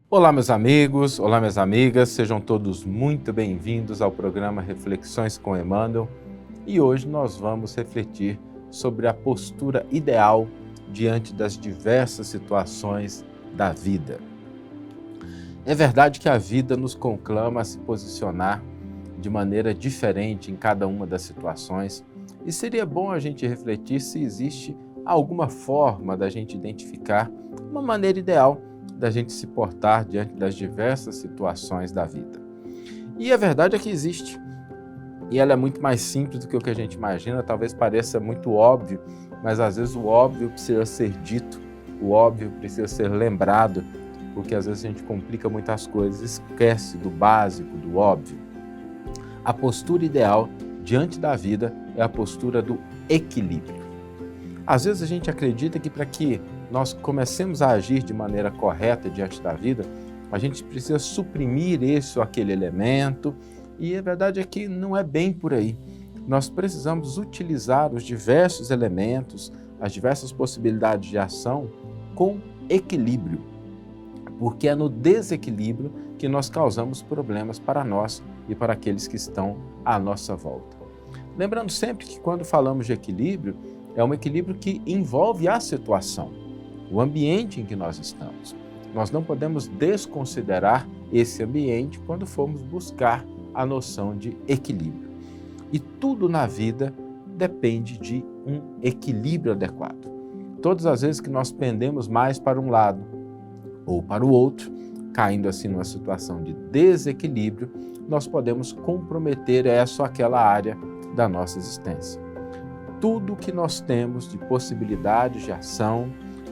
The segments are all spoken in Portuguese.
Olá, meus amigos, olá, minhas amigas, sejam todos muito bem-vindos ao programa Reflexões com Emmanuel. E hoje nós vamos refletir sobre a postura ideal diante das diversas situações da vida. É verdade que a vida nos conclama a se posicionar de maneira diferente em cada uma das situações, e seria bom a gente refletir se existe alguma forma da gente identificar uma maneira ideal da gente se portar diante das diversas situações da vida. E a verdade é que existe. E ela é muito mais simples do que o que a gente imagina, talvez pareça muito óbvio, mas às vezes o óbvio precisa ser dito, o óbvio precisa ser lembrado, porque às vezes a gente complica muitas coisas, esquece do básico, do óbvio. A postura ideal diante da vida é a postura do equilíbrio. Às vezes a gente acredita que para que nós comecemos a agir de maneira correta diante da vida, a gente precisa suprimir esse ou aquele elemento, e a verdade é que não é bem por aí. Nós precisamos utilizar os diversos elementos, as diversas possibilidades de ação com equilíbrio, porque é no desequilíbrio que nós causamos problemas para nós e para aqueles que estão à nossa volta. Lembrando sempre que quando falamos de equilíbrio, é um equilíbrio que envolve a situação, o ambiente em que nós estamos. Nós não podemos desconsiderar esse ambiente quando formos buscar a noção de equilíbrio. E tudo na vida depende de um equilíbrio adequado. Todas as vezes que nós pendemos mais para um lado ou para o outro, caindo assim numa situação de desequilíbrio, nós podemos comprometer essa ou aquela área da nossa existência. Tudo que nós temos de possibilidades de ação,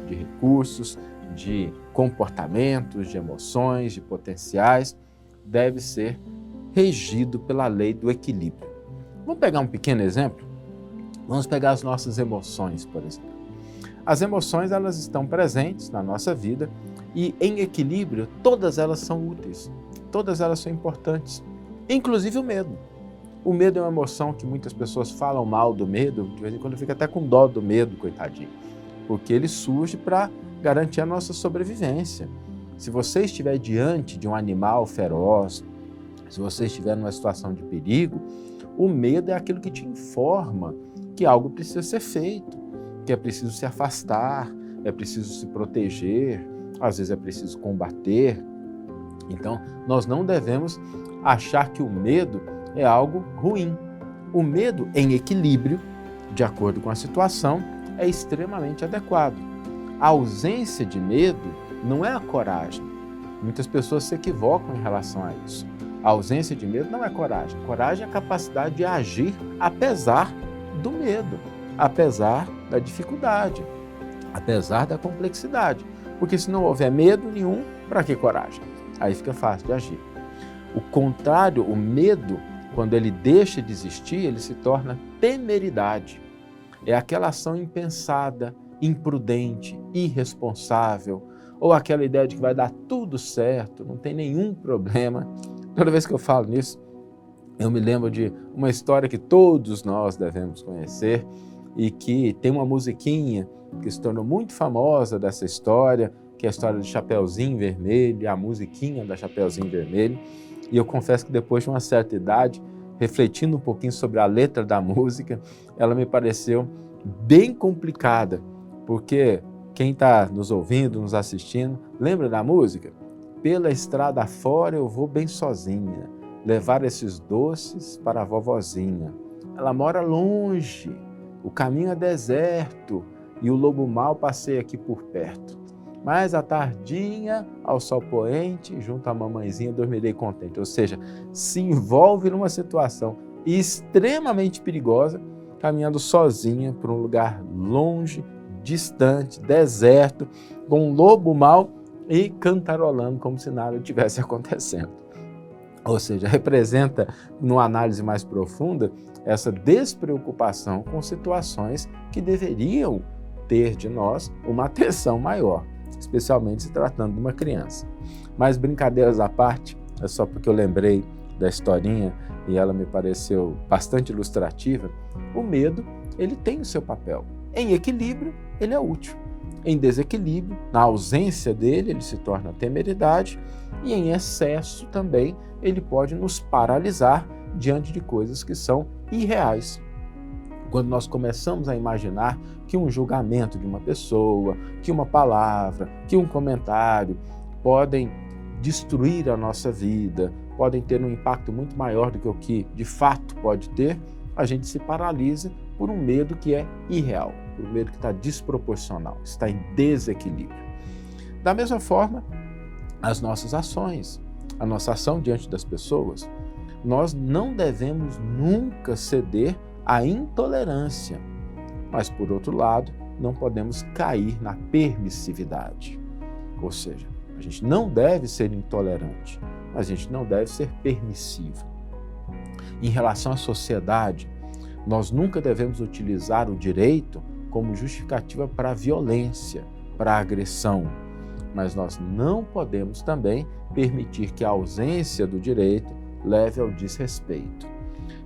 de recursos, de comportamentos, de emoções, de potenciais, deve ser regido pela lei do equilíbrio. Vamos pegar um pequeno exemplo? Vamos pegar as nossas emoções, por exemplo. As emoções, elas estão presentes na nossa vida e, em equilíbrio, todas elas são úteis, todas elas são importantes, inclusive o medo. O medo é uma emoção que muitas pessoas falam mal do medo, de vez em quando fica até com dó do medo, coitadinho, porque ele surge para garantir a nossa sobrevivência. Se você estiver diante de um animal feroz, se você estiver numa situação de perigo, o medo é aquilo que te informa que algo precisa ser feito, que é preciso se afastar, é preciso se proteger, às vezes é preciso combater. Então, nós não devemos achar que o medo é algo ruim. O medo em equilíbrio, de acordo com a situação, é extremamente adequado. A ausência de medo não é a coragem. Muitas pessoas se equivocam em relação a isso. A ausência de medo não é coragem. Coragem é a capacidade de agir apesar do medo, apesar da dificuldade, apesar da complexidade. Porque se não houver medo nenhum, para que coragem? Aí fica fácil de agir. O contrário, o medo, quando ele deixa de existir, ele se torna temeridade. É aquela ação impensada, imprudente, irresponsável, ou aquela ideia de que vai dar tudo certo, não tem nenhum problema. Toda vez que eu falo nisso, eu me lembro de uma história que todos nós devemos conhecer e que tem uma musiquinha que se tornou muito famosa dessa história, que é a história do Chapeuzinho Vermelho, a musiquinha da Chapeuzinho Vermelho. E eu confesso que depois de uma certa idade, refletindo um pouquinho sobre a letra da música, ela me pareceu bem complicada, porque quem está nos ouvindo, nos assistindo, lembra da música? Pela estrada fora eu vou bem sozinha, levar esses doces para a vovozinha. Ela mora longe, o caminho é deserto e o lobo mau passeia aqui por perto. Mas à tardinha, ao sol poente, junto à mamãezinha, dormirei contente. Ou seja, se envolve numa situação extremamente perigosa, caminhando sozinha por um lugar longe, distante, deserto, com um lobo mau e cantarolando como se nada tivesse acontecendo. Ou seja, representa, numa análise mais profunda, essa despreocupação com situações que deveriam ter de nós uma atenção maior, especialmente se tratando de uma criança. Mas brincadeiras à parte, é só porque eu lembrei da historinha e ela me pareceu bastante ilustrativa. O medo, ele tem o seu papel. Em equilíbrio, ele é útil. Em desequilíbrio, na ausência dele, ele se torna temeridade, e em excesso também ele pode nos paralisar diante de coisas que são irreais. Quando nós começamos a imaginar que um julgamento de uma pessoa, que uma palavra, que um comentário podem destruir a nossa vida, podem ter um impacto muito maior do que o que de fato pode ter, a gente se paralisa por um medo que é irreal, por um medo que está desproporcional, está em desequilíbrio. Da mesma forma, as nossas ações, a nossa ação diante das pessoas, nós não devemos nunca ceder à intolerância, mas, por outro lado, não podemos cair na permissividade. Ou seja, a gente não deve ser intolerante, mas a gente não deve ser permissivo. Em relação à sociedade, nós nunca devemos utilizar o direito como justificativa para a violência, para a agressão, mas nós não podemos também permitir que a ausência do direito leve ao desrespeito.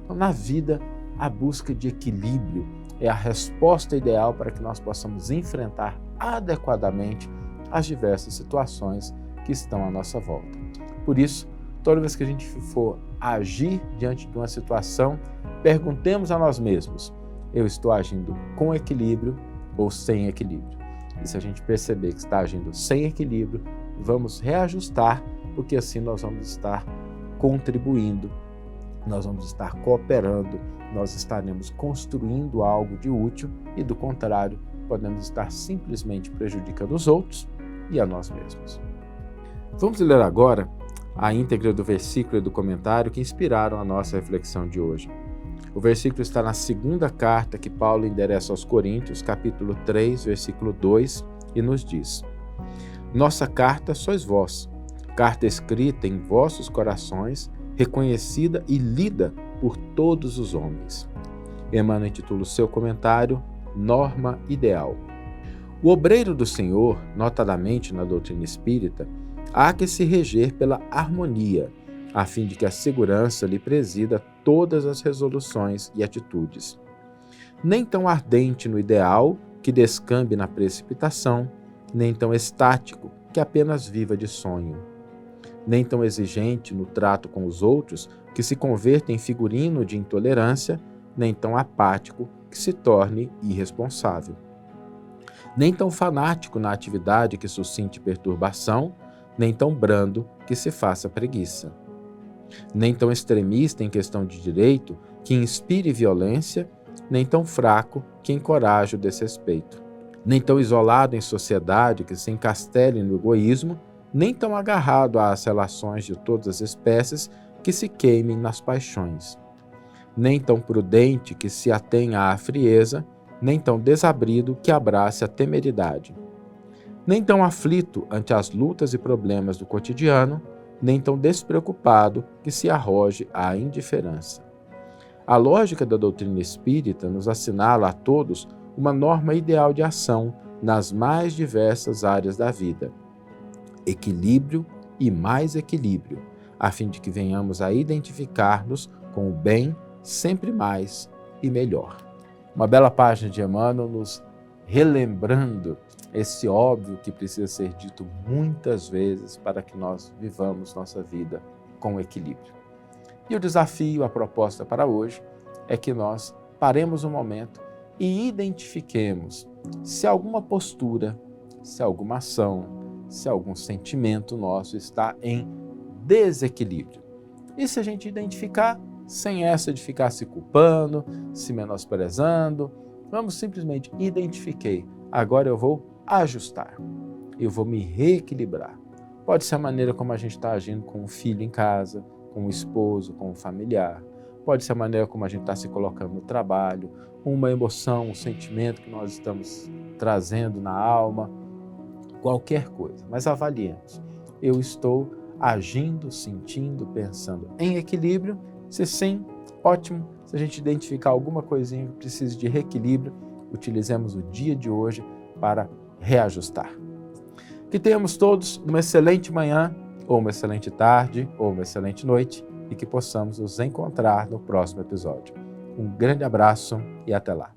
Então, na vida, a busca de equilíbrio é a resposta ideal para que nós possamos enfrentar adequadamente as diversas situações que estão à nossa volta. Por isso, toda vez que a gente for agir diante de uma situação, perguntemos a nós mesmos: eu estou agindo com equilíbrio ou sem equilíbrio? E se a gente perceber que está agindo sem equilíbrio, vamos reajustar, porque assim nós vamos estar contribuindo, nós vamos estar cooperando, nós estaremos construindo algo de útil e, do contrário, podemos estar simplesmente prejudicando os outros e a nós mesmos. Vamos ler agora a íntegra do versículo e do comentário que inspiraram a nossa reflexão de hoje. O versículo está na segunda carta que Paulo endereça aos Coríntios, capítulo 3, versículo 2, e nos diz: Nossa carta sois vós, carta escrita em vossos corações, reconhecida e lida por todos os homens. Emmanuel intitula o seu comentário Norma Ideal. O obreiro do Senhor, notadamente na doutrina espírita, há que se reger pela harmonia, a fim de que a segurança lhe presida todas as resoluções e atitudes. Nem tão ardente no ideal, que descambe na precipitação, nem tão estático, que apenas viva de sonho. Nem tão exigente no trato com os outros, que se converta em figurino de intolerância, nem tão apático, que se torne irresponsável. Nem tão fanático na atividade que suscite perturbação, nem tão brando que se faça preguiça. Nem tão extremista em questão de direito que inspire violência, nem tão fraco que encoraje o desrespeito. Nem tão isolado em sociedade que se encastele no egoísmo, nem tão agarrado às relações de todas as espécies que se queimem nas paixões. Nem tão prudente que se atenha à frieza, nem tão desabrido que abrace a temeridade. Nem tão aflito ante as lutas e problemas do cotidiano, nem tão despreocupado que se arroje à indiferença. A lógica da doutrina espírita nos assinala a todos uma norma ideal de ação nas mais diversas áreas da vida. Equilíbrio e mais equilíbrio, a fim de que venhamos a identificar-nos com o bem sempre mais e melhor. Uma bela página de Emmanuel nos relembrando esse óbvio que precisa ser dito muitas vezes para que nós vivamos nossa vida com equilíbrio. E o desafio, a proposta para hoje, é que nós paremos um momento e identifiquemos se alguma postura, se alguma ação, se algum sentimento nosso está em desequilíbrio. E se a gente identificar, sem essa de ficar se culpando, se menosprezando, vamos simplesmente identifiquei. Agora eu vou ajustar, eu vou me reequilibrar. Pode ser a maneira como a gente está agindo com o filho em casa, com o esposo, com o familiar. Pode ser a maneira como a gente está se colocando no trabalho, uma emoção, um sentimento que nós estamos trazendo na alma, qualquer coisa. Mas avaliemos. Eu estou agindo, sentindo, pensando em equilíbrio? Se sim, ótimo. Se a gente identificar alguma coisinha que precise de reequilíbrio, o utilizemos o dia de hoje para reajustar. Que tenhamos todos uma excelente manhã, ou uma excelente tarde, ou uma excelente noite, e que possamos nos encontrar no próximo episódio. Um grande abraço e até lá.